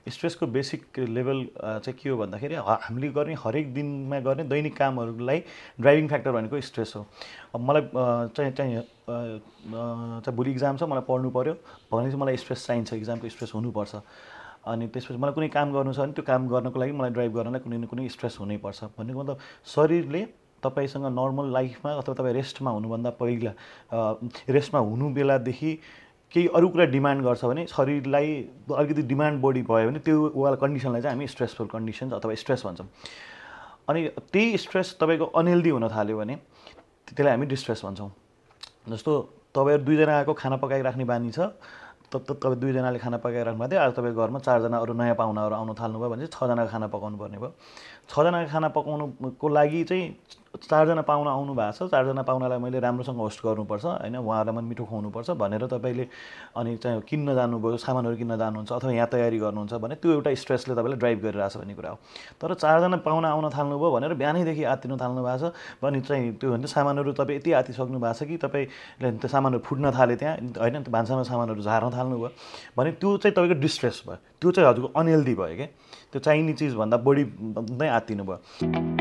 स्ट्रेसको basic level चाहिँ के हो भन्दाखेरि हामीले गर्ने हरेक दिनमा गर्ने दैनिक कामहरूलाई ड्राइभिङ फ्याक्टर भनेको स्ट्रेस हो। अब मलाई चाहिँ भोलि इक्जाम छ, मलाई पढ्नु पऱ्यो भने चाहिँ मलाई स्ट्रेस चाहिन्छ, इक्जामको स्ट्रेस हुनुपर्छ। अनि त्यसपछि मलाई कुनै काम गर्नु छ भने त्यो काम गर्नको लागि मलाई ड्राइभ गर्नलाई कुनै न कुनै स्ट्रेस हुनैपर्छ। भन्नुको मतलब शरीरले तपाईँसँग नर्मल लाइफमा अथवा तपाईँ रेस्टमा हुनुभन्दा पहिला रेस्टमा हुनु बेलादेखि केही अरू कुरा डिमान्ड गर्छ भने शरीरलाई अलिकति डिमान्ड बढी भयो भने त्यो वाला कन्डिसनलाई चाहिँ हामी स्ट्रेसफुल कन्डिसन अथवा स्ट्रेस भन्छौँ। अनि त्यही स्ट्रेस तपाईँको अनहेल्दी हुन थाल्यो भने त्यसलाई हामी डिस्ट्रेस भन्छौँ। जस्तो तपाईँहरू दुईजना आएको खाना पकाइराख्ने बानी छ, तपाईँ दुईजनाले खाना पकाइराख्नु भएको थियो, आज तपाईँको घरमा 4 जना अरू नयाँ पाहुनाहरू आउनु थाल्नुभयो भने चाहिँ 6 जनाको खाना पकाउनु पर्ने भयो। 6 जनाको खाना पकाउनुको लागि चाहिँ 4 जना पाहुना आउनु भएको छ, 4 जना पाहुनालाई मैले राम्रोसँग होस्ट गर्नुपर्छ होइन, उहाँहरूलाई पनि मिठो खुवाउनुपर्छ भनेर तपाईँले अनि चाहिँ किन्न जानुभयो, सामानहरू किन्न जानुहुन्छ अथवा यहाँ तयारी गर्नुहुन्छ भने त्यो एउटा स्ट्रेसले तपाईँलाई ड्राइभ गरिरहेछ भन्ने कुरा हो। तर 4 जना पाहुना आउन थाल्नुभयो भनेर बिहानैदेखि आत्तिनु थाल्नु भएको छ भने चाहिँ त्यो भन्छ सामानहरू तपाईँ यति आत्तिसक्नु भएको छ कि तपाईँले त्यो सामानहरू फुट्न थाले त्यहाँ होइन, भान्सामा सामानहरू झार्न थाल्नुभयो भने त्यो चाहिँ तपाईँको डिस्ट्रेस भयो, त्यो चाहिँ हजुरको अनहेल्दी भयो क्या, त्यो चाहिने चिजभन्दा बढी नै आत्तिनु भयो।